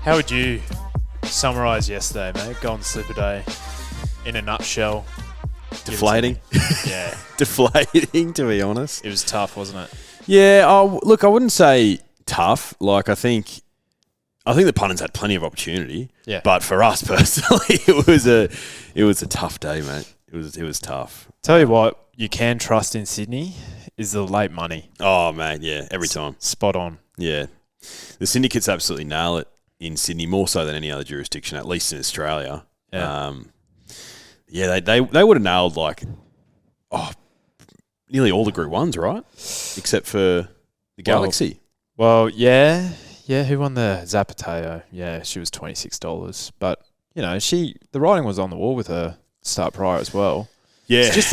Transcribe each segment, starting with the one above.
How would you summarise yesterday, mate? Golden Slipper Day in a nutshell. Deflating. Yeah. Deflating, to be honest. It was tough, wasn't it? Yeah, look, I wouldn't say tough. Like, I think the punters had plenty of opportunity. Yeah. But for us personally, it was a tough day, mate. It was tough. Tell you what, you can trust in Sydney is the late money. Oh, man, yeah, every time. Spot on. Yeah. The syndicates absolutely nail it in Sydney, more so than any other jurisdiction, at least in Australia. Yeah. They would have nailed, nearly all the Group 1s, right? Except for the Galaxy. Well, yeah. Yeah, who won the Zapateo? Yeah, she was $26. But, the writing was on the wall with her start prior as well. Yeah. It's just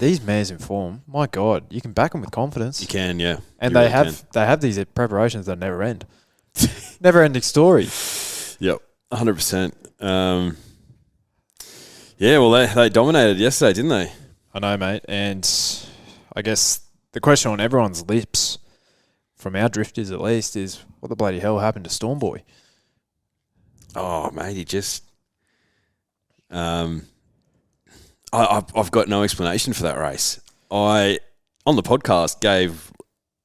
these mares in form. My God, you can back them with confidence. You can, yeah. And you they really have these preparations that never end. Never ending story. Yep, 100%. Yeah, well, they dominated yesterday, didn't they? I know, mate. And I guess the question on everyone's lips, from our drifters at least, is what the bloody hell happened to Stormboy? Oh, mate, he just... I've got no explanation for that race. I, on the podcast, gave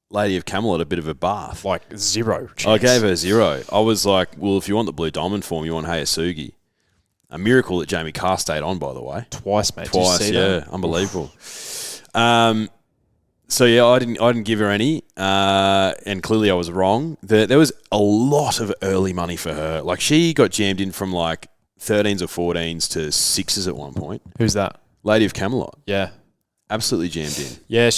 Lady of Camelot a bit of a bath. Like zero chance. I gave her 0. I was like, well, if you want the Blue Diamond form, you want Hayasugi. A miracle that Jamie Carr stayed on, by the way. Twice, mate. Twice, Did you see yeah. that? Unbelievable. So, yeah, I didn't give her any, and clearly I was wrong. There was a lot of early money for her. Like, she got jammed in from, 13s or 14s to 6s at one point. Who's that? Lady of Camelot. Yeah. Absolutely jammed in. Yeah,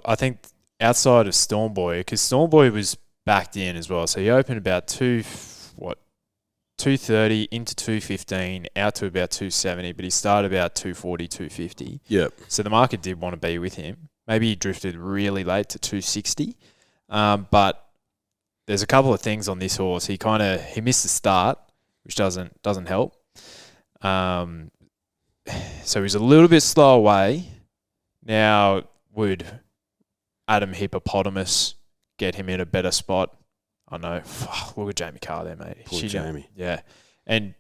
I think outside of Stormboy, because Stormboy was backed in as well. So he opened about 230 into 215, out to about 270, but he started about 240, 250. Yep. So the market did want to be with him. Maybe he drifted really late to 260. But there's a couple of things on this horse. He missed the start, which doesn't help. So he's a little bit slow away. Now, would Adam Hippopotamus get him in a better spot? I know. Look at Jamie Carr there, mate. Poor Jamie. Yeah. And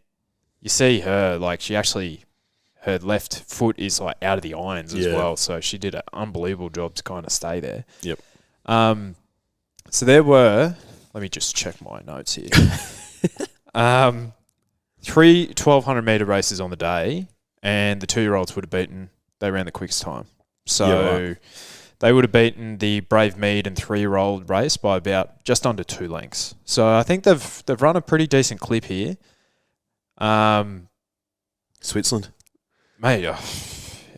you see her, her left foot is out of the irons as well. So she did an unbelievable job to kind of stay there. Yep. So there were, let me just check my notes here. 3 1,200 metre races on the day, and the 2-year-olds would have beaten, they ran the quickest time. So they would have beaten the Brave Mead and 3-year-old race by about just under 2 lengths. So I think they've run a pretty decent clip here. Switzerland. Mate,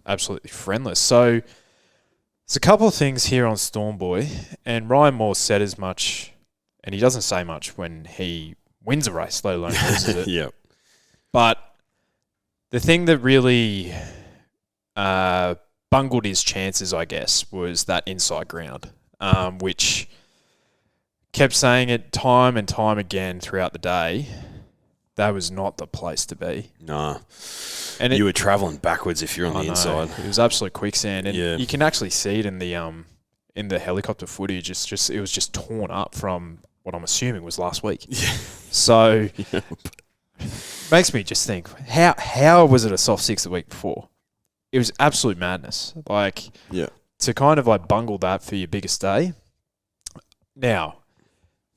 absolutely friendless. So there's a couple of things here on Stormboy, and Ryan Moore said as much, and he doesn't say much when he wins a race, let alone loses it. Yep. But the thing that really bungled his chances, I guess, was that inside ground, which kept saying it time and time again throughout the day. That was not the place to be. Nah. And you were travelling backwards if you're on the inside. It was absolute quicksand, and Yeah. you can actually see it in the helicopter footage. It was just torn up from what I'm assuming was last week. Yeah. So makes me just think, how was it a soft 6 the week before? It was absolute madness. To kind of bungle that for your biggest day. Now,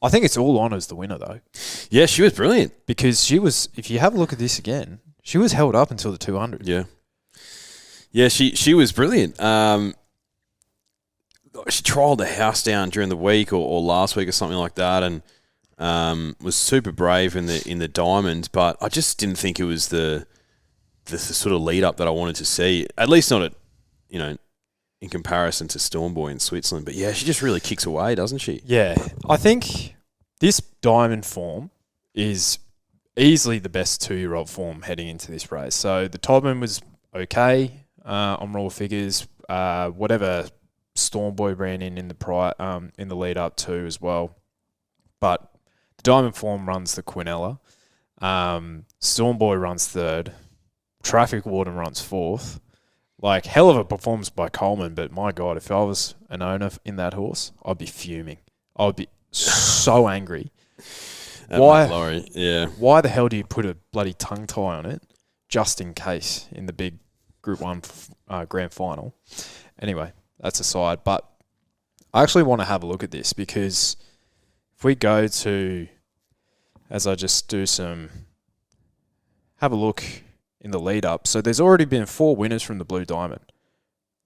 I think it's all honours the winner though. Yeah, she was brilliant. Because she was, if you have a look at this again, she was held up until the 200. Yeah. Yeah, she was brilliant. She trialled the house down during the week or last week or something like that, and was super brave in the diamond. But I just didn't think it was the sort of lead up that I wanted to see. At least not in comparison to Stormboy in Switzerland. But yeah, she just really kicks away, doesn't she? Yeah, I think this diamond form is easily the best 2-year-old form heading into this race. So the Todman was okay on raw figures. Whatever Stormboy ran in the lead up to as well. But the diamond form runs the Quinella. Stormboy runs third. Traffic Warden runs fourth. Hell of a performance by Coleman, but my God, if I was an owner in that horse, I'd be fuming. I'd be so angry. Why? Laurie, yeah. Why the hell do you put a bloody tongue tie on it just in case in the big Group 1 grand final? Anyway, that's aside. But I actually want to have a look at this because if we go to, as I just do have a look in the lead up. So there's already been 4 winners from the Blue Diamond.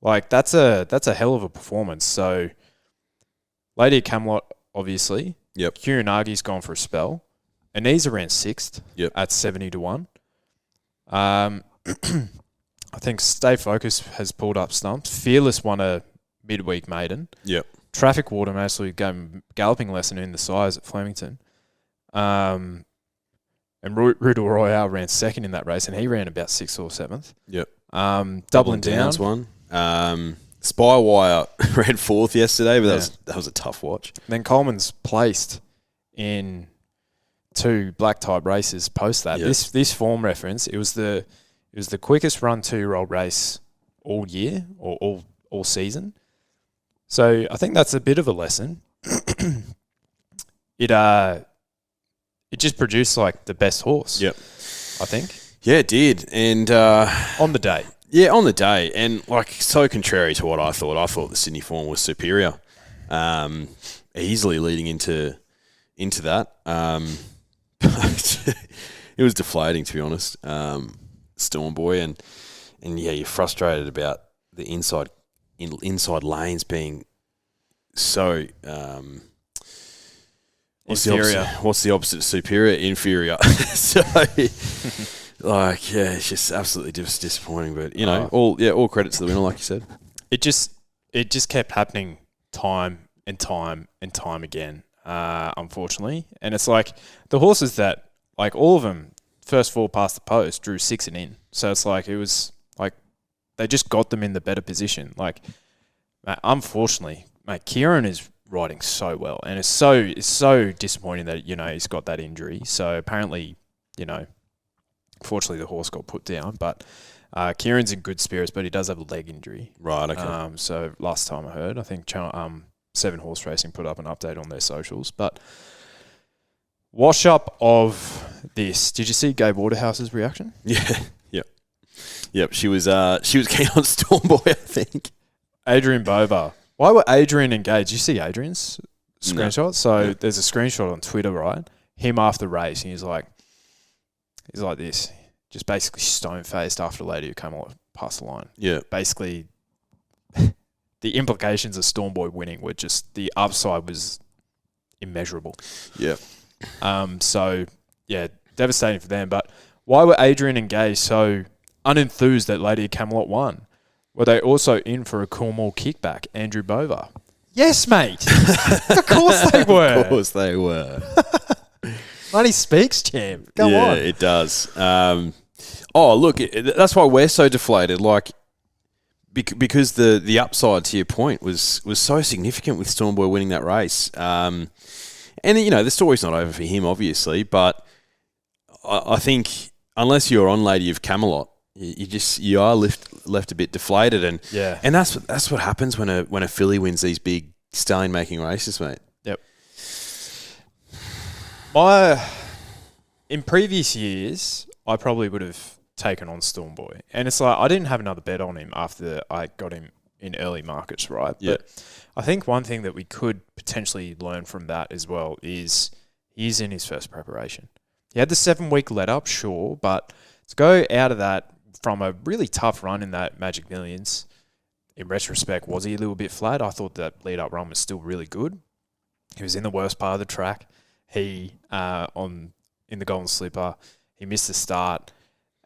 Like that's a hell of a performance. So Lady of Camelot, obviously. Yep. Kuranagi's gone for a spell. Anisa ran 6th at 70 to 1. I think Stay Focus has pulled up stumps. Fearless won a midweek maiden. Yep. Traffic Water actually gave him galloping lesson in the size at Flemington. And Rudel Royale ran 2nd in that race, and he ran about 6th or 7th. Yep. Dublin Downs one. Spywire ran 4th yesterday, but that was a tough watch. Then Coleman's placed in 2 black type races post that. Yep. This form reference, it was the quickest run 2-year-old race all year or all season. So I think that's a bit of a lesson. It just produced like the best horse. Yep. I think. Yeah, it did. And on the day. Yeah, on the day. And like so contrary to what I thought. I thought the Sydney form was superior. Easily leading into that. It was deflating, to be honest. Storm Boy and yeah, you're frustrated about the inside lanes being so inferior. What's the opposite of superior? Inferior. So like, yeah, it's just absolutely disappointing. But you know, all credit to the winner, like you said. It just kept happening time and time and time again, unfortunately. And it's like the horses that, like all of them, first 4 past the post, drew 6 and in. So it's like it was like they just got them in the better position. Like, unfortunately, Kieran is riding so well, and it's so disappointing that he's got that injury. So apparently, unfortunately the horse got put down, but Kieran's in good spirits, but he does have a leg injury. Right. Okay. So last time I heard, I think Channel 7 Horse Racing put up an update on their socials, but. Wash up of this. Did you see Gabe Waterhouse's reaction? Yeah. Yep. She was keen on Storm Boy, I think. Adrian Bova. Why were Adrian engaged? Did you see Adrian's screenshot? No. So there's a screenshot on Twitter, right? Him after the race, and he's like this, just basically stone faced after the lady who came past the line. Yeah. Basically, the implications of Storm Boy winning were just the upside was immeasurable. Yeah. So yeah, devastating for them. But why were Adrian and Gay so unenthused that Lady of Camelot won? Were they also in for a Cornwall kickback, Andrew Bova? Yes, mate. Of course they were. Of course they were. Money speaks, champ. Go on. Yeah, it does. Look, that's why we're so deflated. Like, because the upside, to your point, was so significant with Storm Boy winning that race. And the story's not over for him, obviously, but I think unless you're on Lady of Camelot, you are left a bit deflated, and that's what happens when a filly wins these big stallion making races, mate. Yep. In previous years, I probably would have taken on Storm Boy, and it's like I didn't have another bet on him after I got him in early markets, right? Yep. But I think one thing that we could potentially learn from that as well is he's in his first preparation. He had the 7-week let up, sure, but to go out of that from a really tough run in that Magic Millions, in retrospect, was he a little bit flat? I thought that lead up run was still really good. He was in the worst part of the track. He in the Golden Slipper, he missed the start.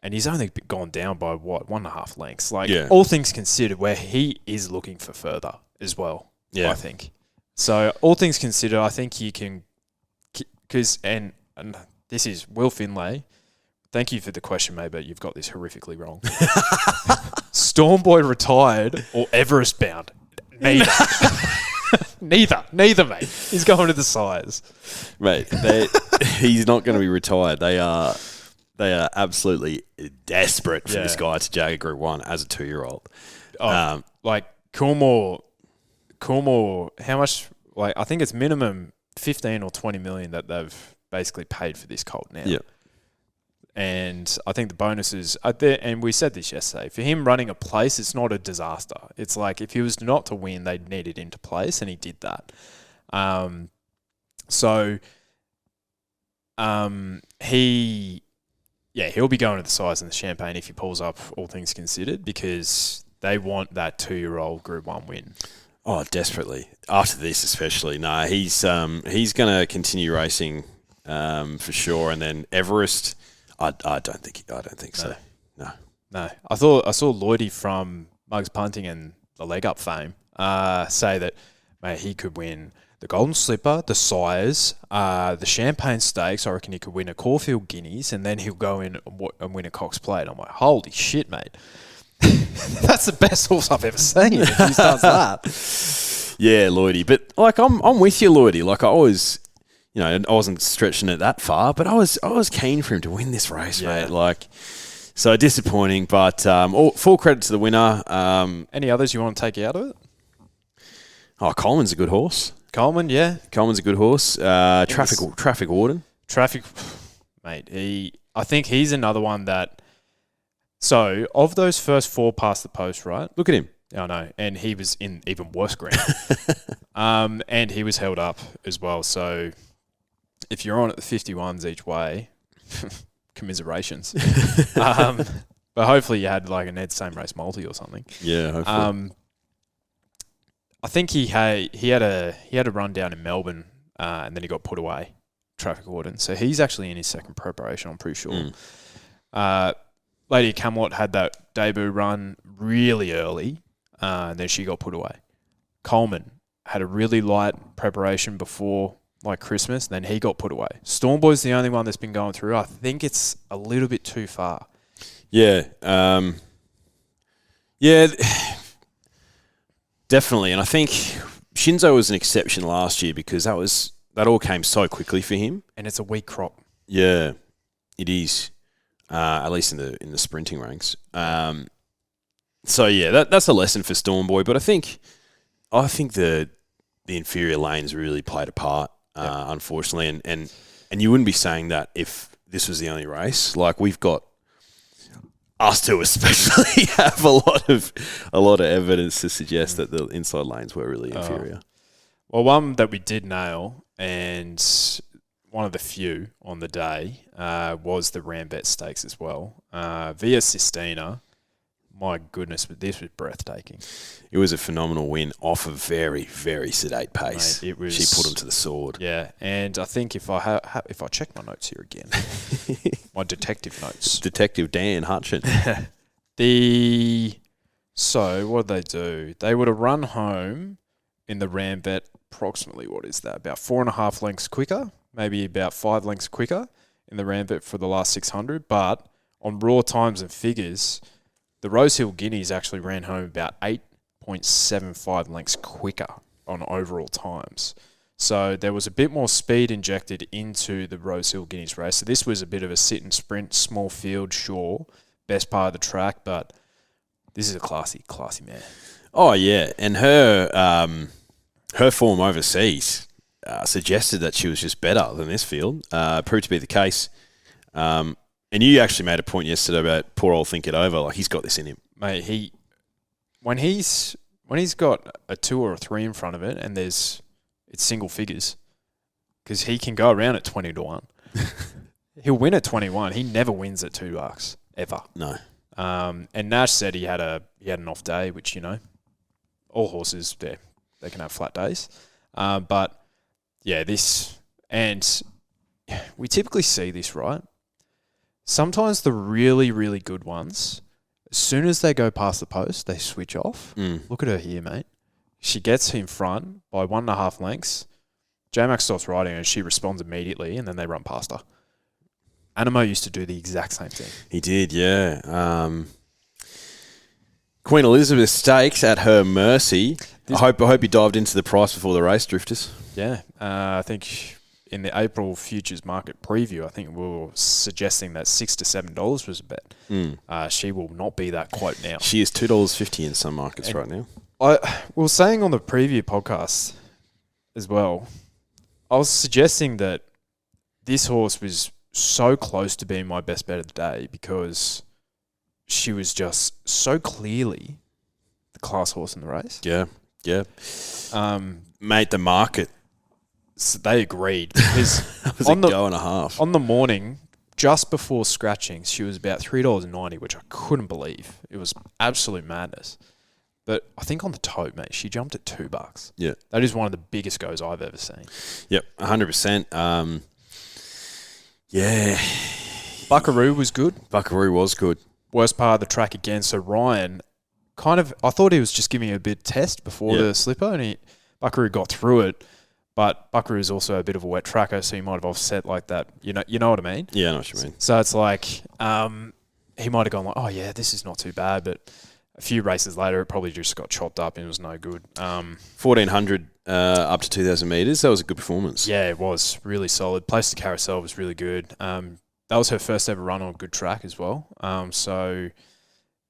And he's only gone down by, 1.5 lengths. All things considered, where he is looking for further as well, I think. So, all things considered, I think you can... Because, and this is Will Finlay. Thank you for the question, mate, but you've got this horrifically wrong. Storm Boy retired or Everest bound? Neither. Neither, mate. He's going to the sires. Mate, he's not going to be retired. They are absolutely desperate for this guy to jag a Group 1 as a 2-year-old. Coolmore, how much? I think it's minimum 15 or 20 million that they've basically paid for this colt now. Yeah. And I think the bonuses are there, and we said this yesterday, for him running a place, it's not a disaster. It's like if he was not to win, they'd need it into place, and he did that. He'll be going to the size and the Champagne if he pulls up, all things considered, because they want that 2-year-old Group 1 win. Oh, desperately. After this especially. No, he's going to continue racing for sure, and then Everest... I don't think so. No. I saw Lloydie from Mugs Punting and the Leg Up fame say that, mate, he could win the Golden Slipper, the Sires, the Champagne Stakes. I reckon he could win a Caulfield Guineas, and then he'll go in and win a Cox Plate. I'm like, holy shit, mate. That's the best horse I've ever seen if he does that. Yeah, Lloydie. But like, I'm with you, Lloydie. Like, I always... I wasn't stretching it that far, but I was keen for him to win this race, mate. Like, so disappointing, but full credit to the winner. Any others you want to take out of it? Oh, Coleman's a good horse. Coleman's a good horse. Traffic Warden. Mate. I think he's another one that. So of those first 4 past the post, right? Look at him. I know, and he was in even worse ground. And he was held up as well. So if you're on at the 51s each way, commiserations. But hopefully you had like a Ned Same Race multi or something. Yeah, hopefully. I think he had a run down in Melbourne, and then he got put away, Traffic Warden. So he's actually in his second preparation, I'm pretty sure. Lady Camelot had that debut run really early, and then she got put away. Coleman had a really light preparation before like Christmas, and then he got put away. Stormboy's the only one that's been going through. I think it's a little bit too far. Yeah. Yeah. Definitely. And I think Shinzo was an exception last year because that all came so quickly for him. And it's a weak crop. Yeah, it is. At least in the sprinting ranks. So yeah, that's a lesson for Stormboy. But I think the inferior lanes really played a part, unfortunately. And you wouldn't be saying that if this was the only race. Like we've got us two especially have a lot of evidence to suggest that the inside lanes were really inferior. Well, one that we did nail, and one of the few on the day, was the Rambet Stakes as well. Via Sistina, my goodness, but this was breathtaking. It was a phenomenal win off a very, very sedate pace. Mate, she put him to the sword. Yeah, and I think if I check my notes here again, my detective notes. Detective Dan Hutchin. So what did they do? They would have run home in the Rambet approximately, what is that, about 4.5 lengths quicker, maybe about 5 lengths quicker in the Rambet for the last 600, but on raw times and figures, the Rosehill Guineas actually ran home about 8.75 lengths quicker on overall times. So there was a bit more speed injected into the Rosehill Guineas race. So this was a bit of a sit and sprint, small field, sure, best part of the track, but this is a classy mare. Oh yeah, and her form overseas suggested that she was just better than this field. Proved to be the case. And you actually made a point yesterday about poor old Think It Over. Like he's got this in him, mate. When he's got a 2 or a 3 in front of it, and it's single figures, because he can go around at 20 to 1. He'll win at 21. He never wins at $2 ever. No. And Nash said he had an off day, which all horses they can have flat days. But yeah, and we typically see this, right? Sometimes the really, really good ones, as soon as they go past the post, they switch off. Look at her here, mate. She gets in front by 1.5 lengths. J-Max stops riding and she responds immediately, and then they run past her. Animo used to do the exact same thing. He did, yeah. Queen Elizabeth Stakes at her mercy. I hope you dived into the price before the race, Drifters. Yeah, I think in the April futures market preview, I think we were suggesting that $6 to $7 was a bet. She will not be that quote now. She is $2.50 in some markets right now. We were saying on the preview podcast as well, I was suggesting that this horse was so close to being my best bet of the day because she was just so clearly the class horse in the race. Yeah. Mate, the market. So they agreed. Because That was a go and a half. on the morning, just before scratching, she was about $3.90, which I couldn't believe. It was absolute madness. But I think on the tote, mate, she jumped at $2. Yeah. That is one of the biggest goes I've ever seen. Yep, 100%. Yeah. Buckaroo was good. Buckaroo was good. Worst part of the track again. So Ryan I thought he was just giving a bit test before the slipper, and Buckaroo got through it. But Buckaroo is also a bit of a wet tracker, so he might have offset like that. You know what I mean? Yeah, I know what you mean. So it's like he might have gone like, oh yeah, this is not too bad, but a few races later, it probably just got chopped up and it was no good. 1,400 up to 2,000 metres. That was a good performance. Yeah, it was really solid. Place to Carousel was really good. That was her first ever run on a good track as well. So,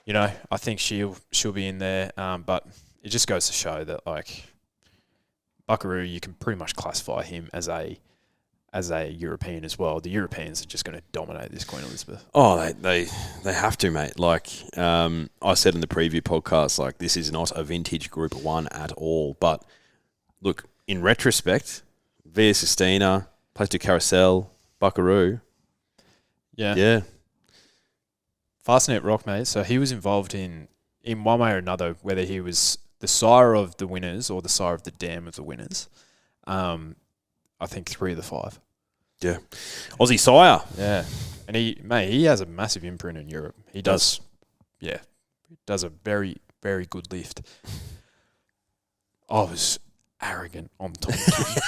I think she'll be in there. But it just goes to show that like Buckaroo, you can pretty much classify him as a European as well. The Europeans are just going to dominate this Queen Elizabeth. Oh, they have to, mate. Like I said in the preview podcast, like this is not a vintage Group 1 at all. But look, in retrospect, Via Sistina, Place to Carousel, Buckaroo. Yeah. Fastnet Rock, mate. So he was involved in one way or another, whether he was the sire of the winners or the sire of the dam of the winners. I think 3 of the 5. Yeah. Aussie sire. Yeah. And he has a massive imprint in Europe. He does. Yeah. He does a very, very good lift. I was arrogant on Tom Kitty.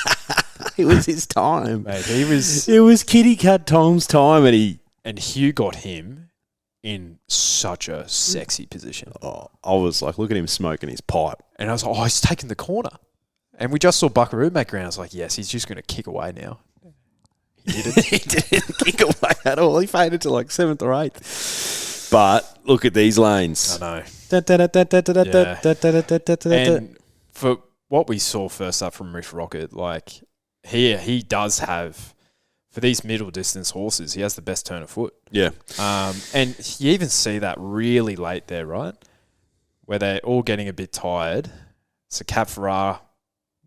It was his time. Mate, it was Kitty Cat Tom's time, and Hugh got him in such a sexy position. Oh, I was like, look at him smoking his pipe. And I was like, he's taking the corner. And we just saw Buckaroo make ground. I was like, yes, he's just going to kick away now. He didn't. He didn't kick away at all. He faded to like 7th or 8th. But look at these lanes. I know. Yeah. And for what we saw first up from Riff Rocket, like he does have, for these middle distance horses, he has the best turn of foot. Yeah. And you even see that really late there, right? Where they're all getting a bit tired. So Cap Ferrar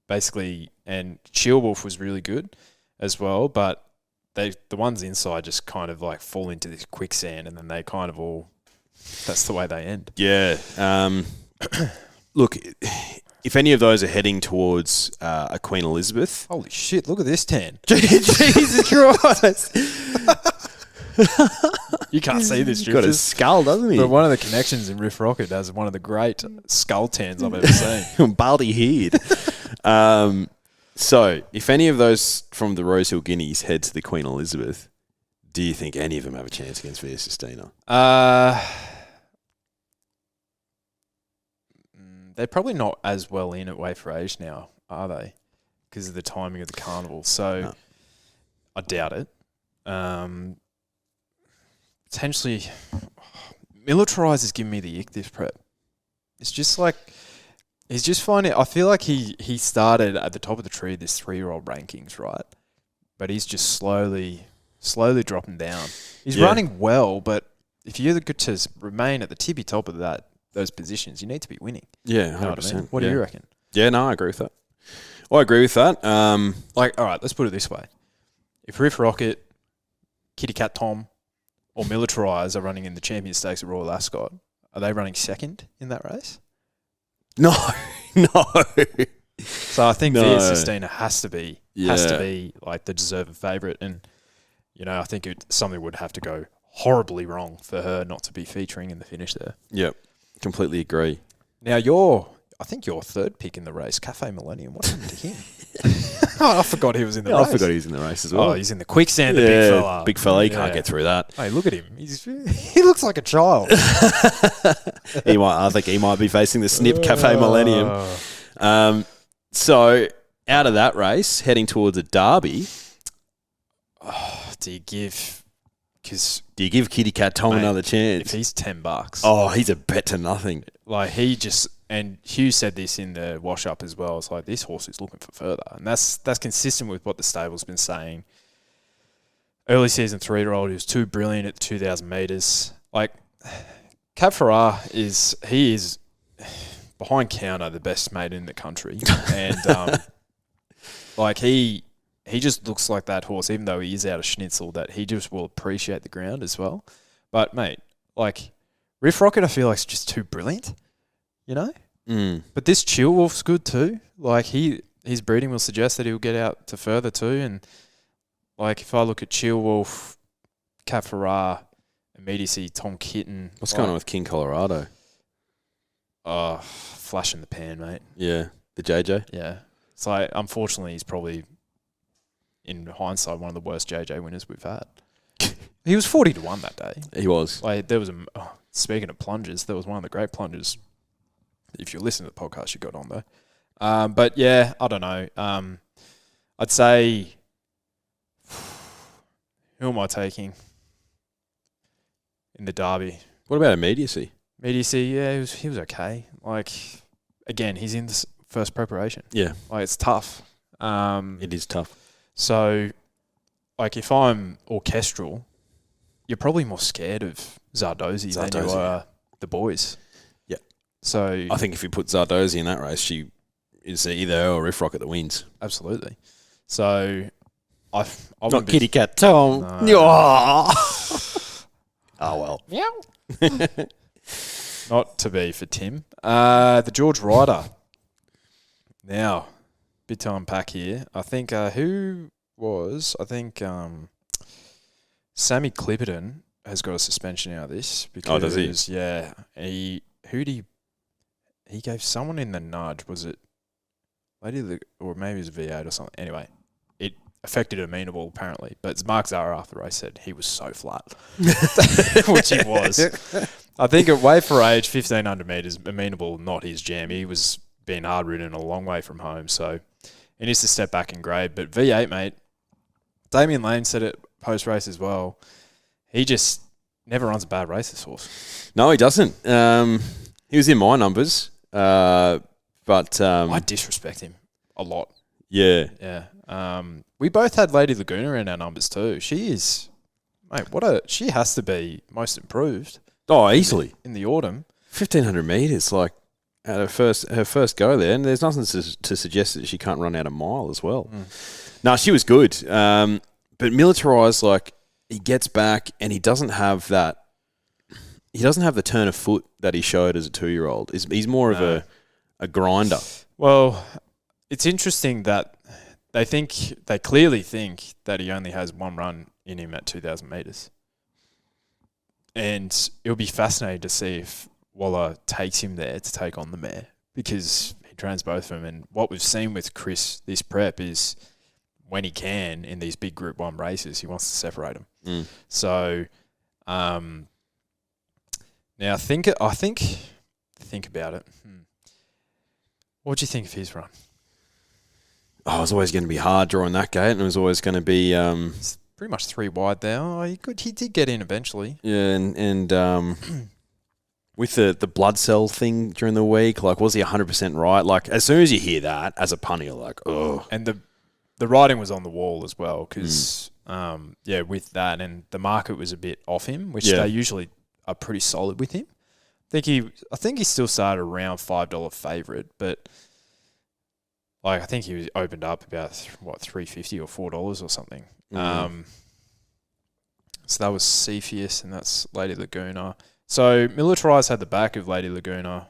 basically, and Chill Wolf was really good as well, but the ones inside just kind of like fall into this quicksand, and then they kind of all, that's the way they end. Yeah. Look, if any of those are heading towards a Queen Elizabeth. Holy shit, look at this tan. Jesus Christ. You can't see this. He's got a skull, doesn't he? But one of the connections in Riff Rocket has one of the great skull tans I've ever seen. Baldy haired. So, if any of those from the Rosehill Guineas head to the Queen Elizabeth, do you think any of them have a chance against Via Sistina? They're probably not as well in at Way for Age now, are they? Because of the timing of the carnival. So, no. I doubt it. Potentially, Militarize is giving me the ick this prep. It's just like, he's just finding, I feel like he started at the top of the tree, this 3-year-old rankings, right? But he's just slowly dropping down. He's running well, but if you're good to remain at the tippy top of those positions, you need to be winning. Yeah, 100%. You know what I mean? What do you reckon? Yeah, no, I agree with that. I agree with that. All right, let's put it this way. If Riff Rocket, Kitty Cat Tom, or Militarize are running in the Champion Stakes at Royal Ascot, are they running second in that race? No. So I think Via Sistina has to be like the deserved favourite, and I think something would have to go horribly wrong for her not to be featuring in the finish there. Yep, completely agree. Now I think your third pick in the race, Cafe Millennium. What happened to him? I forgot he was in the race. I forgot he was in the race as well. Oh, he's in the quicksand, the big fella. Big fella, he can't get through that. Hey, look at him. He looks like a child. I think he might be facing the Snip Cafe Millennium. So, out of that race, heading towards a derby. Do you give Kitty Cat Tom another chance? If he's $10. Oh, he's a bet to nothing. Like and Hugh said this in the wash-up as well. It's like, this horse is looking for further. And that's consistent with what the stable's been saying early season 3-year-old who's too brilliant at the 2,000 metres. Like, Cab Farrar is behind counter the best mate in the country. And, like, he just looks like that horse, even though he is out of schnitzel, that he just will appreciate the ground as well. But, mate, like, Riff Rocket, I feel like, is just too brilliant, you know? But this Chill Wolf's good too. Like, his breeding will suggest that he'll get out to further too. And, like, if I look at Chill Wolf, Cab Farrar, immediacy, Tom Kitten. What's going on with King Colorado? Flash in the pan, mate. Yeah, the JJ? Yeah. It's like, unfortunately, he's probably, in hindsight, one of the worst JJ winners we've had. He was 40-1 that day. He was. Like, there was speaking of plungers, there was one of the great plungers. If you listen to the podcast, you got on though. But yeah, I don't know. I'd say, who am I taking in the derby? What about immediacy? Immediacy, yeah, he was okay. Like, again, he's in this first preparation. Yeah. Like, it's tough. It is tough. So, like, if I'm orchestral, you're probably more scared of Zardozi than you are the boys. Yeah. So I think if you put Zardozi in that race, she is either her or Riff Rocket that wins. Absolutely. So I not Kitty Cat Tom. No. Oh well. Meow. Not to be for Tim. The George Ryder. Now, bit to unpack here. I think Sammy Clipperton has got a suspension out of this because does he? Yeah, he gave someone in the nudge. Was it or maybe it was V8 or something? Anyway, it affected Amenable apparently, but Mark Zahra after the race said he was so flat, which he was. I think at weight for age, 1,500 metres, Amenable not his jam. He was being hard ridden a long way from home, so he needs to step back in grade. But V8, mate, Damien Lane said it post-race as well. He just never runs a bad race, this horse. No, he doesn't. He was in my numbers, but I disrespect him a lot. Yeah. Yeah. We both had Lady Laguna in our numbers too. She is, mate, she has to be most improved. Oh, easily. In the autumn. 1,500 metres, like, at her first go there, and there's nothing to suggest that she can't run out a mile as well. No, she was good. But militarised, like, he gets back and he doesn't have that. He doesn't have the turn of foot that he showed as a 2-year-old. He's more of a grinder. Well, it's interesting that they clearly think that he only has one run in him at 2,000 metres. And it'll be fascinating to see if Waller takes him there to take on the mare, because he trains both of them. And what we've seen with Chris this prep is when he can in these big Group 1 races, he wants to separate them. So now think about it. What do you think of his run? Oh, it was always going to be hard drawing that gate, and it was always going to be it's pretty much 3 wide there. Oh, he did get in eventually. Yeah, and with the blood cell thing during the week, like, was he 100% right? Like, as soon as you hear that as a punter, you're like, oh. And the writing was on the wall as well, because with that, and the market was a bit off him, which they usually are pretty solid with him. I think he still started around $5 favourite, but like, I think he was opened up about $3.50 or $4 or something. So that was Cepheus, and that's Lady Laguna. So Militarized had the back of Lady Laguna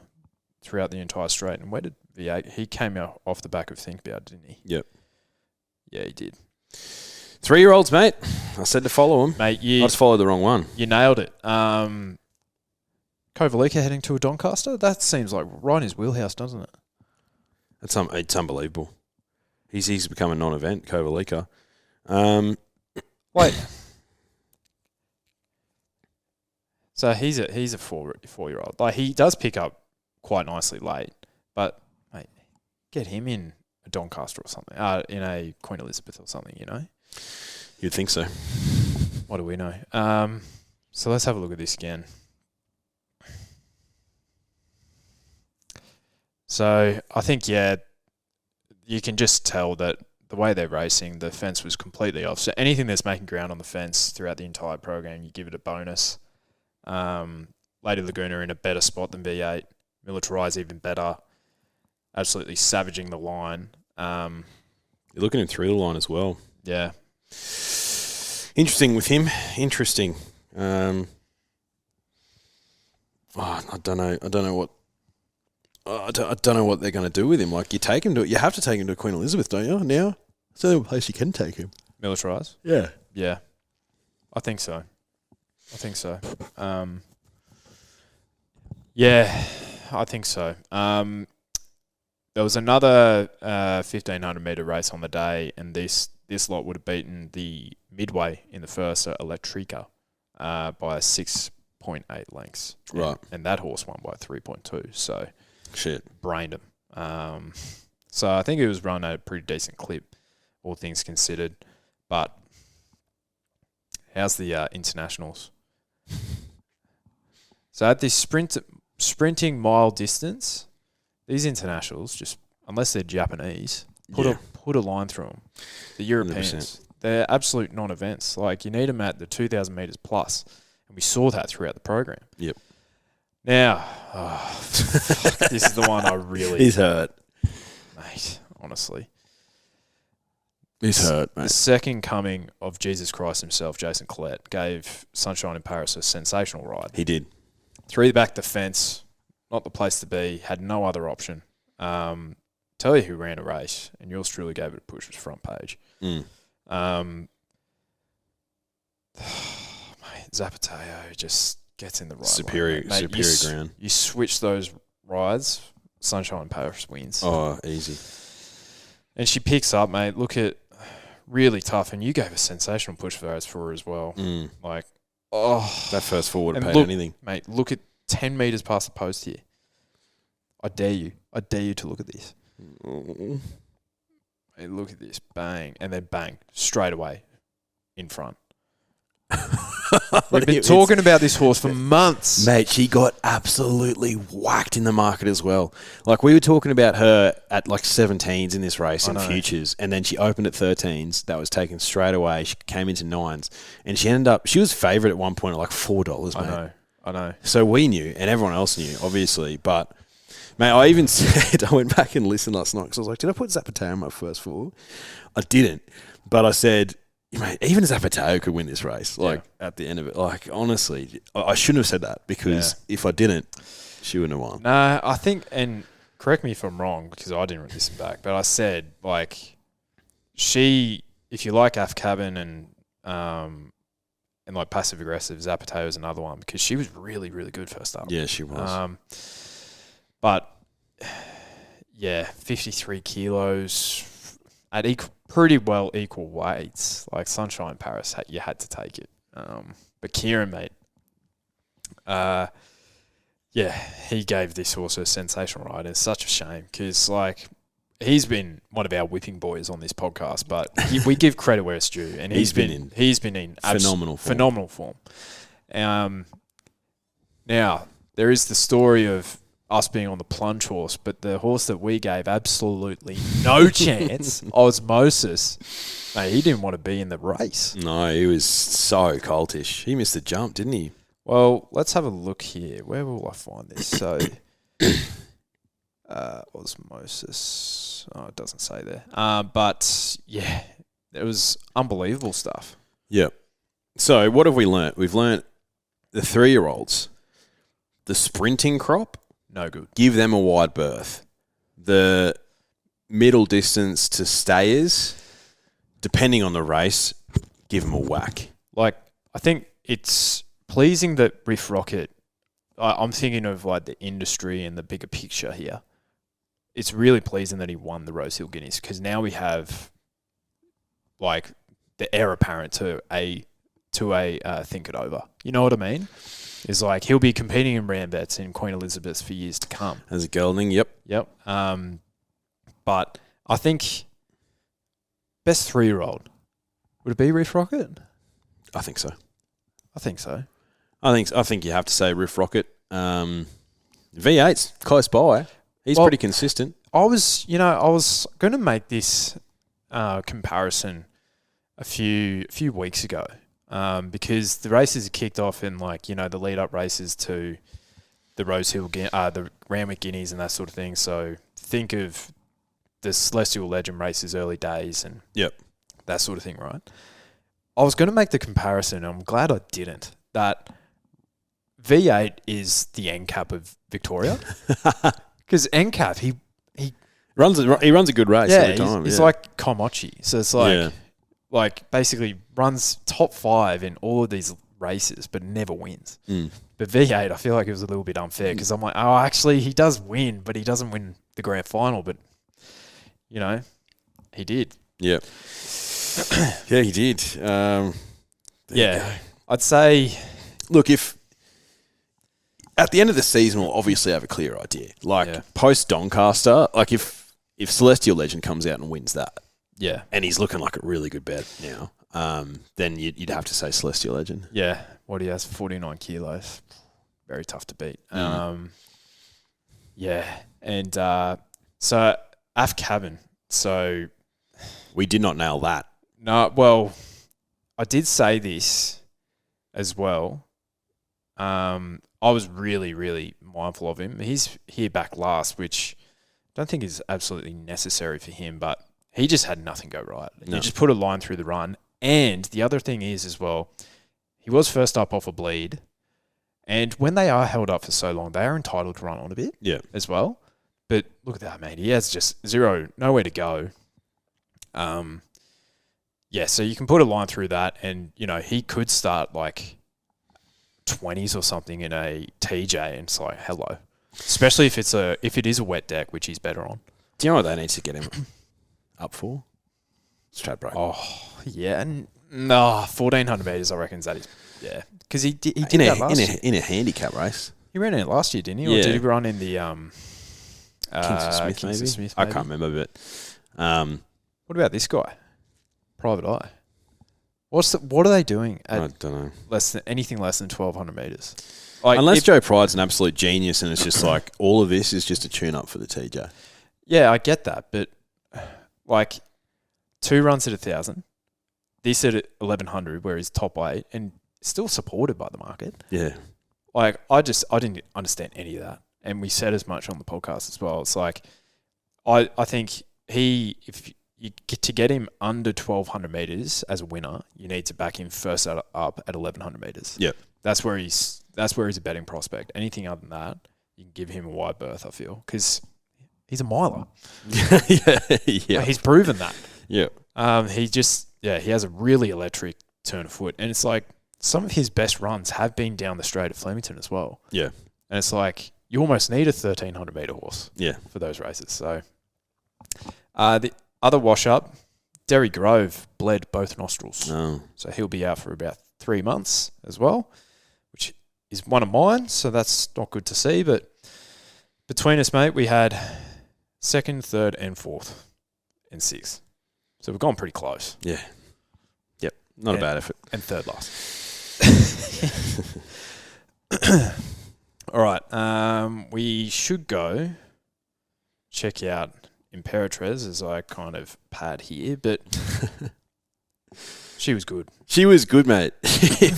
throughout the entire straight. And where did V8? He came out off the back of Think About, didn't he? Yep. Yeah, he did. 3-year-olds, mate. I said to follow them. Mate, I just followed the wrong one. You nailed it. Kovalika heading to a Doncaster? That seems like right in his wheelhouse, doesn't it? It's unbelievable. He's become a non-event, Kovalika. Wait. So he's a 4-year-old. Like, he does pick up quite nicely late, but mate, get him in a Doncaster or something, in a Queen Elizabeth or something, you know. You'd think so. What do we know? So let's have a look at this again. So I think, you can just tell that the way they're racing, the fence was completely off. So anything that's making ground on the fence throughout the entire program, you give it a bonus. Lady Laguna in a better spot than V8. Militarize even better. Absolutely savaging the line. You're looking at through the line as well. Yeah. Interesting with him. Interesting. I don't know what. I don't know what they're going to do with him. Like you take him to, you have to take him to Queen Elizabeth, don't you? Now, it's the only place you can take him. Militarize? Yeah. Yeah. I think so. Yeah, I think so. There was another 1,500 metre race on the day, and this lot would have beaten the Midway in the first, so Electrica, by 6.8 lengths. Right. And that horse won by 3.2, so shit, brained him. So I think it was run at a pretty decent clip, all things considered. But how's the internationals? So at this sprinting mile distance, these internationals, just unless they're Japanese, put a line through them. The Europeans, 100%. They're absolute non-events. Like you need them at the 2,000 metres plus, and we saw that throughout the program. Yep. Now, this is the one I really... He's hurt. Mate, honestly. He's hurt, mate. The second coming of Jesus Christ himself, Jason Collette, gave Sunshine in Paris a sensational ride. He did. Threw back the fence, not the place to be, had no other option. Tell you who ran a race, and yours truly gave it a push, was front page. Mm. Mate, Zapateo just gets in the right superior line. Mate, ground. You switch those rides, Sunshine in Paris wins. Oh, easy. And she picks up, mate. Look at really tough, and you gave a sensational push for her as well. Mm. Like, that first four would have and paid look, anything, mate. Look at 10 metres past the post here. I dare you to look at this. Mm. Hey, look at this, bang, and then bang straight away in front. We've been talking about this horse for months. Mate, she got absolutely whacked in the market as well. Like, we were talking about her at like 17s in this race in futures, and then she opened at 13s. That was taken straight away. She came into 9s, and she was favourite at one point at like $4, mate. I know. So we knew, and everyone else knew, obviously. But, mate, I even said, I went back and listened last night because I was like, did I put Zapateo in my first four? I didn't. But I said, mate, even Zapateo could win this race, at the end of it. Like, honestly, I shouldn't have said that because if I didn't, she wouldn't have won. No, I think, and correct me if I'm wrong because I didn't listen back, but I said, like, if you like Af Cabin and like passive aggressive, Zapateo is another one because she was really, really good first up. Yeah, she was. But, 53 kilos at pretty well equal weights. Like Sunshine Paris, you had to take it. But Kieran, mate, he gave this horse a sensational ride. It's such a shame because, like, he's been one of our whipping boys on this podcast, but we give credit where it's due, and he's been in phenomenal form. Now there is the story of us being on the plunge horse, but the horse that we gave absolutely no chance, Osmosis, mate, he didn't want to be in the race. No, he was so cultish. He missed the jump, didn't he? Well, let's have a look here. Where will I find this? So, Osmosis. Oh, it doesn't say there. But, yeah, it was unbelievable stuff. Yep. So, what have we learnt? We've learnt the 3-year-olds, the sprinting crop, no good. Give them a wide berth. The middle distance to stayers, depending on the race, give them a whack. Like, I think it's pleasing that Riff Rocket, I'm thinking of like the industry and the bigger picture here. It's really pleasing that he won the Rosehill Guineas because now we have like the heir apparent to a Think It Over. You know what I mean? Is like he'll be competing in Rambets in Queen Elizabeth for years to come. As a gelding, yep. But I think best 3-year-old, would it be Riff Rocket? I think so. I think you have to say Riff Rocket. V8's close by. He's pretty consistent. I was going to make this comparison a few weeks ago, because the races had kicked off in the lead up races to the Rosehill, the Randwick Guineas and that sort of thing. So think of the Celestial Legend races early days and that sort of thing, right? I was going to make the comparison, and I'm glad I didn't, that V8 is the NCAP of Victoria. Because NCAP, he runs a good race every time. He's like Komochi. So it's like basically runs top 5 in all of these races, but never wins. But V8, I feel like it was a little bit unfair because I'm like, oh, actually, he does win, but he doesn't win the grand final. But, he did. Yeah. Yeah, he did. I'd say... Look, if... At the end of the season, we'll obviously have a clear idea. Post Doncaster, if Celestial Legend comes out and wins that, and he's looking like a really good bet now, then you'd have to say Celestial Legend. Yeah, what he has, 49 kilos. Very tough to beat. And so AF Cabin. So we did not nail that. No, well, I did say this as well. I was really, really mindful of him. He's here back last, which I don't think is absolutely necessary for him, but he just had nothing go right. No. He just put a line through the run. And the other thing is as well, he was first up off a bleed. And when they are held up for so long, they are entitled to run on a bit as well. But look at that, man. He has just nowhere to go. So you can put a line through that and, he could start 20s or something in a TJ and it's like, hello. Especially if it is a wet deck, which he's better on. Do you know what they need to get him up for? Stradbroke. Oh, yeah. No, 1,400 metres, I reckon that is. Yeah. Because he did that last year. In a handicap race. He ran it last year, didn't he? Or did he run in the Kingston Smith, maybe? I can't remember, but... what about this guy? Private Eye. What are they doing at I don't know. Anything less than 1,200 metres? Unless Joe Pride's an absolute genius and it's just all of this is just a tune-up for the TJ. Yeah, I get that, but 2 runs at 1,000, this at 1,100 where he's top 8 and still supported by the market. Yeah. I didn't understand any of that. And we said as much on the podcast as well. It's I think to get him under 1,200 metres as a winner, you need to back him first up at 1,100 metres. Yep. That's where he's a betting prospect. Anything other than that, you can give him a wide berth, I feel, because he's a miler. Yeah. He's proven that. Yeah. He has a really electric turn of foot. And it's some of his best runs have been down the straight at Flemington as well. Yeah. And it's you almost need a 1,300 metre horse for those races. So the other wash-up, Derry Grove bled both nostrils. Oh. So he'll be out for about 3 months as well, which is one of mine, so that's not good to see. But between us, mate, we had 2nd, 3rd and 4th and 6th. So we've gone pretty close. Yeah. Yep. Not a bad effort. And 3rd last. All right. We should go check out Imperatriz as I kind of pad here, but she was good. She was good, mate.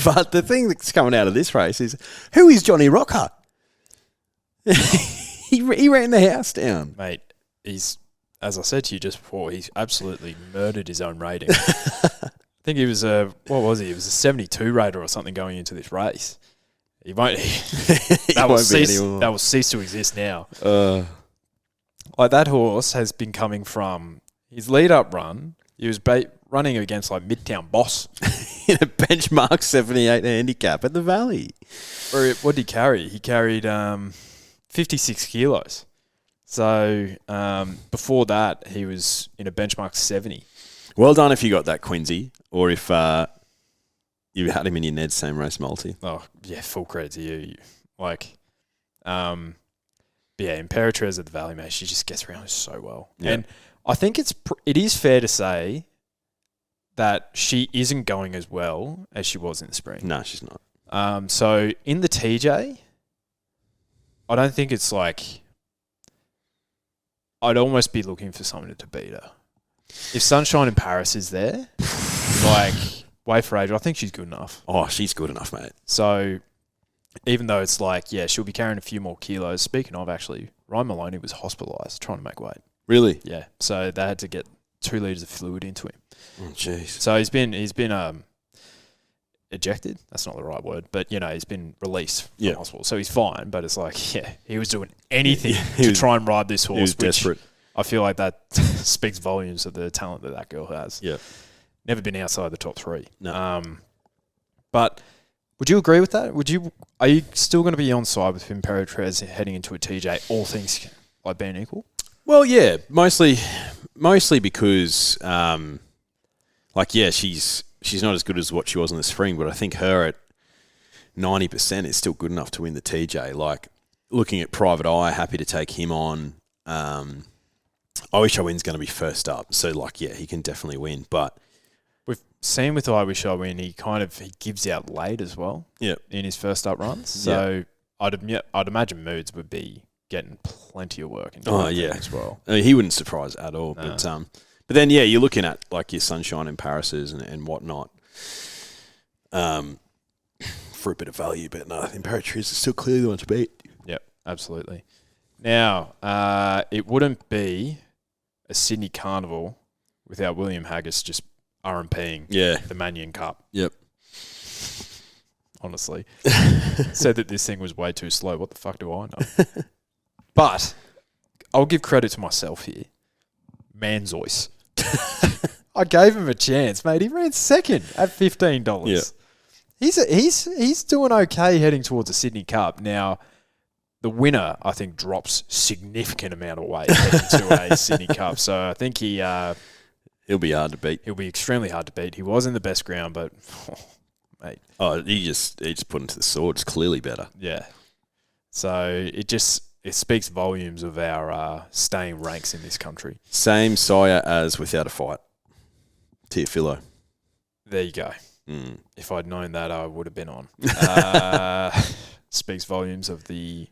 But the thing that's coming out of this race is, who is Johnny Rockhart? he ran the house down. Mate, he's, as I said to you just before, he's absolutely murdered his own rating. I think he was what was he? He was a 72 rater or something going into this race. He won't. That will cease to exist now. That horse has been coming from his lead-up run. He was running against Midtown Boss in a benchmark 78 handicap at the Valley. What did he carry? He carried 56 kilos. So before that, he was in a benchmark 70. Well done if you got that, Quincy, or if you had him in your Ned's same race multi. Oh, yeah, full credit to you. Imperatriz at the Valley, mate, she just gets around so well. Yeah. And I think it is fair to say that she isn't going as well as she was in the spring. No, she's not. So in the TJ, I don't think it's I'd almost be looking for someone to beat her. if Sunshine in Paris is there, like, wait for age, I think she's good enough. Oh, she's good enough, mate. So even though it's like, yeah, she'll be carrying a few more kilos. Speaking of, actually, Ryan Maloney was hospitalised trying to make weight. Really? Yeah. So they had to get 2 litres of fluid into him. Oh, jeez. So he's been ejected. That's not the right word, but he's been released from hospital. So he's fine. But it's like, he was doing anything to try and ride this horse. He was desperate. I feel like that speaks volumes of the talent that girl has. Yeah. Never been outside the top 3. No. But would you agree with that? Are you still going to be on side with Imperatriz heading into a TJ, all things like being equal? Well, yeah, mostly because, she's not as good as what she was in the spring, but I think her at 90% is still good enough to win the TJ. Like, looking at Private Eye, happy to take him on. I Wish I Win's going to be first up, so he can definitely win. But we've seen with I Wish I Win, he gives out late as well. In his first up runs. So I'd imagine Moods would be getting plenty of work into as well. I mean, he wouldn't surprise at all. No. But then you're looking at like your Sunshine in Parises and whatnot. For a bit of value, but no, Imperatriz is still clearly the one to beat. Yep, absolutely. Now, it wouldn't be a Sydney Carnival without William Haggis just RMPing the Manion Cup. Yep. Honestly. Said that this thing was way too slow. What the fuck do I know? But I'll give credit to myself here. Manzois. I gave him a chance, mate. He ran second at $15. Yeah. He's doing okay heading towards the Sydney Cup. Now, the winner, I think, drops significant amount of weight heading to a Sydney Cup. So I think he'll be hard to beat. He'll be extremely hard to beat. He was in the best ground, but mate. Oh, he just put into the sword. It's clearly better. Yeah. So it speaks volumes of our staying ranks in this country. Same sire as Without a Fight. Teofilo. There you go. If I'd known that, I would have been on. Speaks volumes of the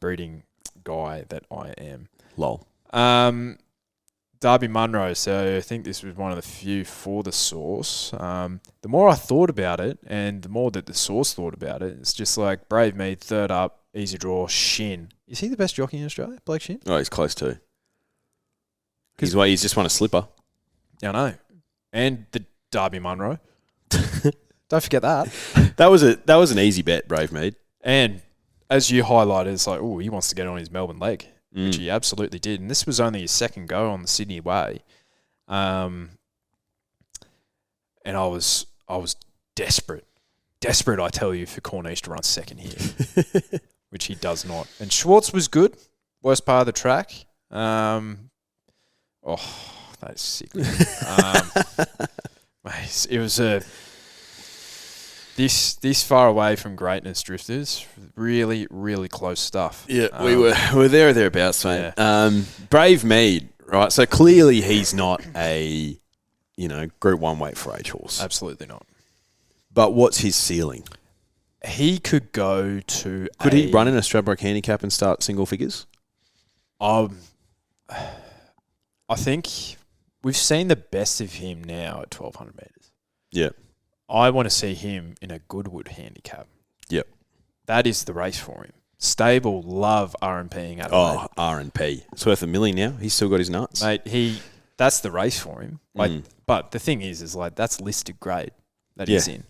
breeding guy that I am. Lol. Darby Munro. So I think this was one of the few for the source. The more I thought about it, and the more that the source thought about it, it's just like Brave Mead, third up, easy draw, Shin. Is he the best jockey in Australia, Blake Shin? Oh, he's close to. He's just won a slipper. Yeah, I know. And the Darby Munro. Don't forget that. That was an easy bet, Brave Mead. And as you highlighted, it's like, he wants to get on his Melbourne leg, which he absolutely did. And this was only his second go on the Sydney Way. And I was desperate, I tell you, for Corniche to run second here, which he does not. And Schwartz was good, worst part of the track. That is sick. Mate, it was this far away from greatness, drifters. Really, really close stuff. Yeah, we were there or thereabouts, mate. Yeah. Brave Mead, right? So clearly he's not a Group 1 weight for age horse. Absolutely not. But what's his ceiling? He could go to. Could he run in a Stradbroke handicap and start single figures? I think we've seen the best of him now at 1,200 metres. Yeah. I want to see him in a Goodwood handicap. Yep. That is the race for him. Stable love RMPing at R&P. It's worth $1 million now. He's still got his nuts. Mate, that's the race for him. But the thing is that's listed grade that he's in.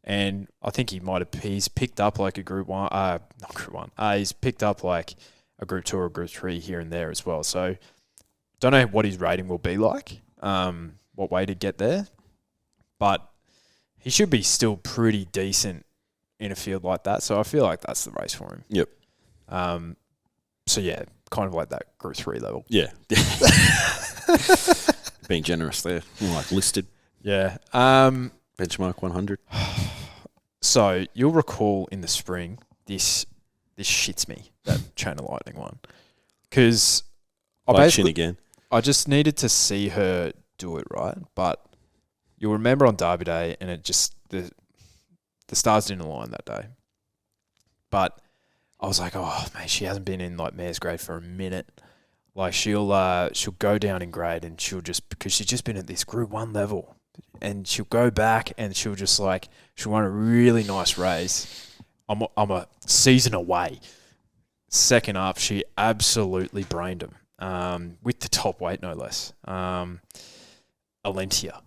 And I think he's picked up like a Group 1, not Group 1. He's picked up like a Group 2 or a Group 3 here and there as well. So don't know what his rating will be like, what way to get there, but he should be still pretty decent in a field like that. So I feel like that's the race for him. Yep. So yeah, kind of like that Group 3 level. Yeah. Being generous there, more like listed. Yeah. Benchmark 100. So you'll recall in the spring, this shits me, that Chain of Lightning one, because I just needed to see her do it right, but you'll remember on Derby Day, and it just the stars didn't align that day. But I was like, mate, she hasn't been in like mare's grade for a minute. Like she'll go down in grade and she'll just, because she's just been at this Group 1 level, and she'll go back and she'll run a really nice race. I'm a season away. Second up, she absolutely brained him with the top weight, no less. Alentia.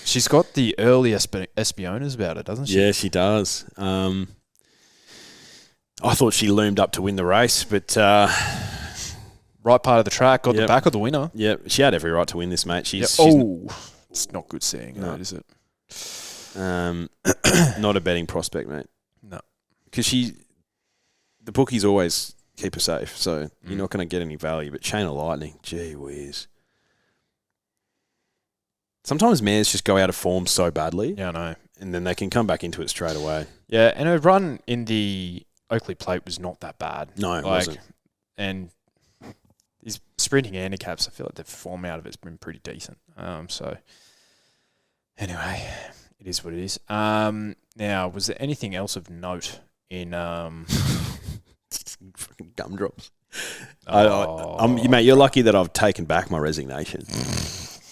She's got the early Espionas about it, doesn't she? Yeah, she does. I thought she loomed up to win the race, but right part of the track, got the back of the winner. Yeah, she had every right to win this, mate. She's it's not good seeing that, is it? Not a betting prospect, mate. No, because the bookies always keep her safe, so you're not going to get any value. But Chain of Lightning, gee whiz. Sometimes mares just go out of form so badly. Yeah, I know. And then they can come back into it straight away. Yeah, and her run in the Oakley Plate was not that bad. No, it wasn't. And these sprinting handicaps, I feel like the form out of it's been pretty decent. So, anyway, it is what it is. Now, was there anything else of note in... Fucking gumdrops. Mate, you're lucky that I've taken back my resignation.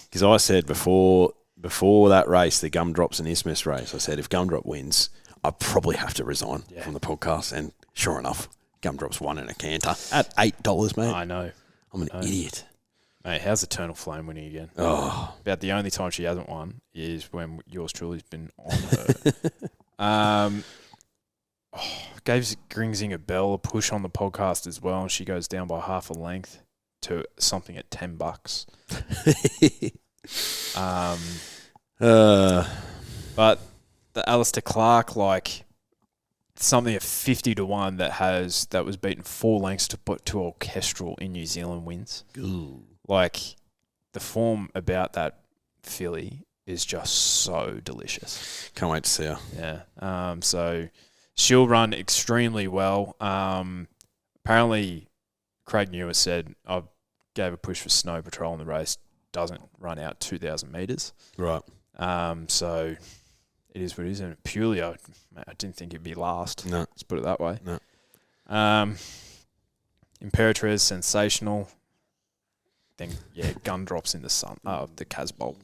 Because I said before that race, the Gumdrops and Isthmus race, I said if Gumdrop wins, I probably have to resign from the podcast. And sure enough, Gumdrops won in a canter at $8, mate. I know. I'm an idiot. Mate, how's Eternal Flame winning again? Oh. About the only time she hasn't won is when yours truly's been on her. Gave Gringsinger Bell a push on the podcast as well, and she goes down by half a length to something at $10. But the Alistair Clark, like something at 50-1 that was beaten 4 lengths to Orchestral in New Zealand wins. Ooh. Like the form about that filly is just so delicious. Can't wait to see her. Yeah. So she'll run extremely well. Apparently, Craig Newer said I gave a push for Snow Patrol in the race. Doesn't run out 2,000 metres. Right. So it is what it is. And purely, I didn't think it'd be last. No. Let's put it that way. No. Imperatriz, sensational. Then, Gumdrops in the sun. The Casbolt.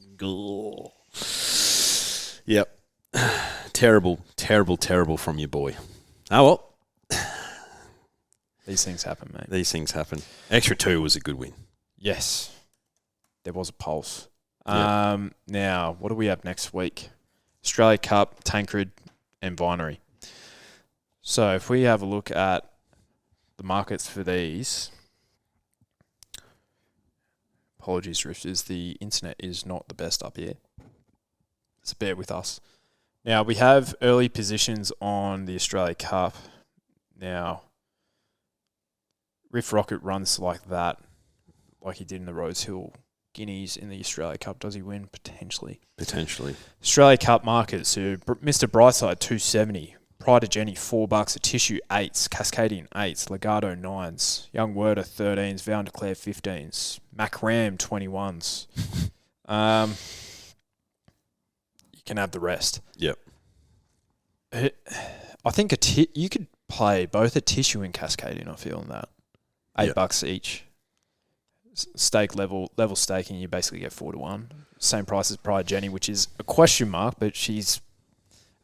Yep. Terrible, terrible, terrible from your boy. Oh, well. These things happen, mate. These things happen. Extra 2 was a good win. Yes. There was a pulse. Yep. Now, what do we have next week? Australia Cup, Tancred, and Vinery. So if we have a look at the markets for these, apologies, Drifters, the internet is not the best up here. So bear with us. Now, we have early positions on the Australia Cup. Now, Riff Rocket runs like that, like he did in the Rosehill Guineas in the Australia Cup. Does he win? Potentially. Australia Cup markets. So Mr. Brightside, 270. Pride of Jenny, $4. A Tissue, 8s. Cascadian, 8s. Legato, 9s. Young Werder, 13s. Vow and Declare, 15s. Macram, 21s. You can have the rest. Yep. I think you could play both a Tissue and Cascadian, I feel, in that. $8 each. Stake level staking, you basically get 4-1. Same price as Pride Jenny, which is a question mark, but she's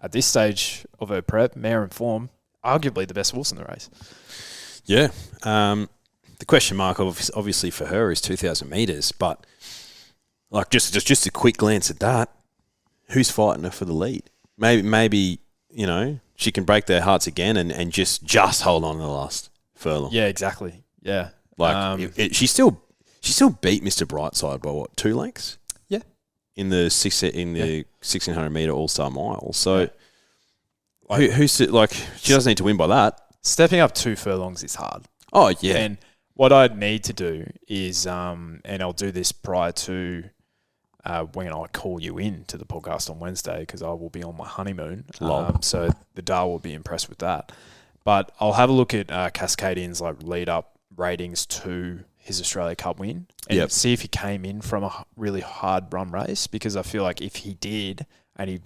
at this stage of her prep, mare in form, arguably the best horse in the race. Yeah. The question mark obviously for her is 2,000 metres, but like just a quick glance at that, who's fighting her for the lead? Maybe she can break their hearts again and just hold on to the last furlong. Yeah, exactly. Yeah. Like she still beat Mr. Brightside by what, 2 lengths? Yeah. In the 1,600 metre All-Star Mile. So who's like she doesn't need to win by that. Stepping up 2 furlongs is hard. Oh yeah. And what I'd need to do is and I'll do this prior to when I call you in to the podcast on Wednesday, because I will be on my honeymoon. So the DAR will be impressed with that. But I'll have a look at Cascadian's like lead up ratings to his Australia Cup win and see if he came in from a really hard run race, because I feel like if he did and he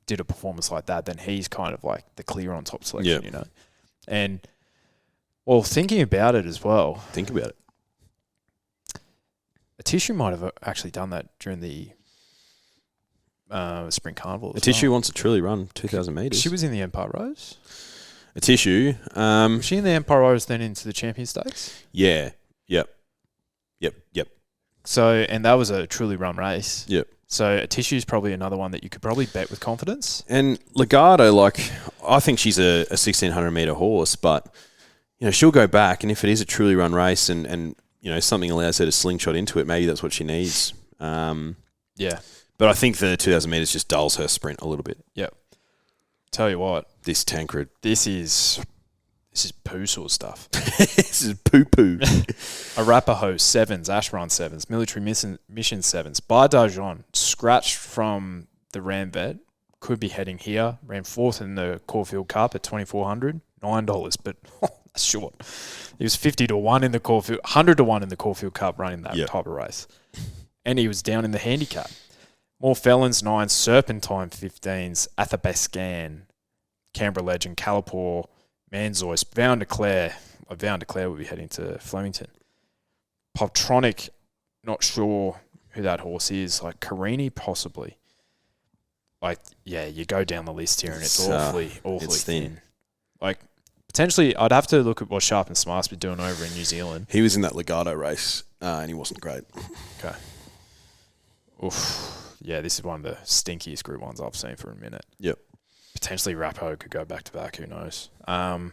did a performance like that, then he's kind of like the clear on top selection, And well, thinking about it as well. Think about it. Tissue might have actually done that during the Spring Carnival. A Tissue wants to truly run 2,000 metres. She was in the Empire Rose. A Tissue. Was she in the Empire Rose then into the Champion Stakes? Yeah. Yep. So, and that was a truly run race. Yep. So a Tissue is probably another one that you could probably bet with confidence. And Legato, I think she's a 1,600 metre horse, but, she'll go back, and if it is a truly run race and something allows her to slingshot into it, maybe that's what she needs. Yeah. But I think the 2,000 metres just dulls her sprint a little bit. Yep. Tell you what. This Tancred. This is poo sort of stuff. This is poo-poo. Arapaho, 7s. Asheron, 7s. Military Mission, 7s. Bardajon, scratched from the Ramvet. Could be heading here. Ran 4th in the Caulfield Cup at $2,400. $9, but that's short. He was 50 to 1 in the Caulfield, 100 to 1 in the Caulfield Cup running that type of race. And he was down in the handicap. More Felons, 9s. Serpentine, 15s. Athabascan, Canberra Legend, Calipore, Manzois, Vow and Declare. Vow and Declare will be heading to Flemington. Poptronic, not sure who that horse is. Carini, possibly. You go down the list here and it's awfully thin. Potentially, I'd have to look at what Sharp and Smart's been doing over in New Zealand. He was in that Legato race and he wasn't great. Okay. Oof. Yeah, this is one of the stinkiest Group 1s I've seen for a minute. Yep. Potentially Rapo could go back to back, who knows. And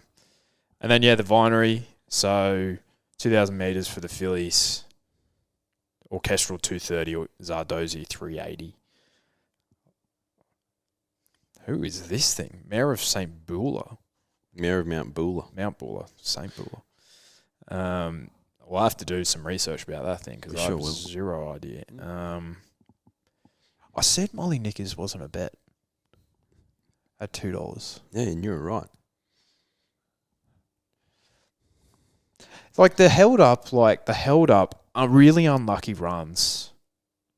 then, the Vinery. So, 2,000 metres for the fillies. Orchestral 230, or Zardozi 380. Who is this thing? Mayor of St. Beulah. Mayor of Mount Beulah. Mount Beulah, St. Beulah. We'll have to do some research about that thing because I have zero idea. I said Molly Knickers wasn't a bet at $2. Yeah, and you were right. The held up are really unlucky runs.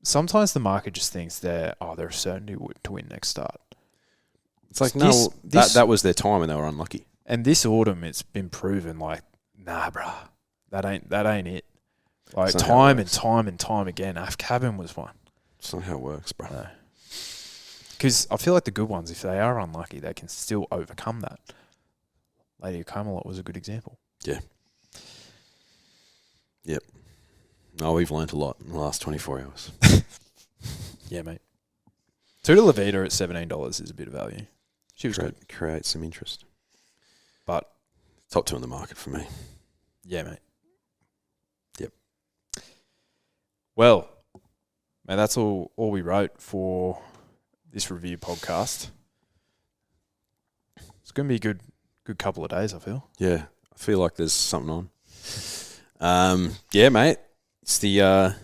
Sometimes the market just thinks they're a certainty to win next start. It's that was their time and they were unlucky. And this autumn, it's been proven nah, bruh, that ain't it. Time and time again, Af Cabin was one. It's not how it works, bro. No. Because I feel like the good ones, if they are unlucky, they can still overcome that. Lady of Camelot was a good example. Yeah. Yep. No, we've learnt a lot in the last 24 hours. Yeah, mate. Tuda Levita at $17 is a bit of value. She was good. Create some interest. But top 2 in the market for me. Yeah, mate. Yep. Well, mate, that's all we wrote for this review podcast. It's going to be a good couple of days, I feel. Yeah, I feel like there's something on. Yeah, mate. It's the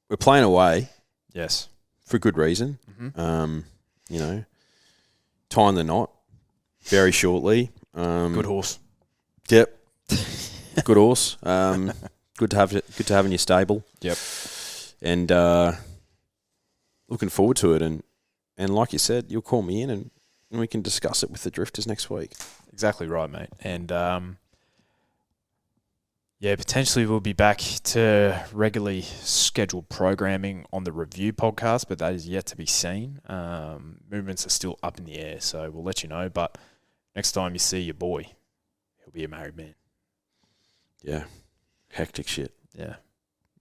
we're playing away. Yes. For good reason. Mm-hmm. Tying the knot very shortly. Good horse. Yep. Good horse. Good to have in your stable. Yep. And looking forward to it. And like you said, you'll call me in and we can discuss it with the Drifters next week. Exactly right, mate. And potentially we'll be back to regularly scheduled programming on the review podcast, but that is yet to be seen. Movements are still up in the air, so we'll let you know. But next time you see your boy, he'll be a married man. Yeah. Hectic shit. Yeah.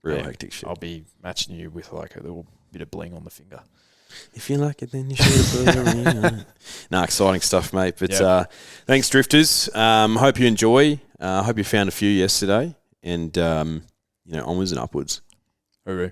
Real hectic shit. I'll be matching you with a little bit of bling on the finger. If you like it, then you should put it on. Nah, exciting stuff, mate. But thanks, Drifters. Hope you enjoy. Hope you found a few yesterday. And, onwards and upwards. Hooroo.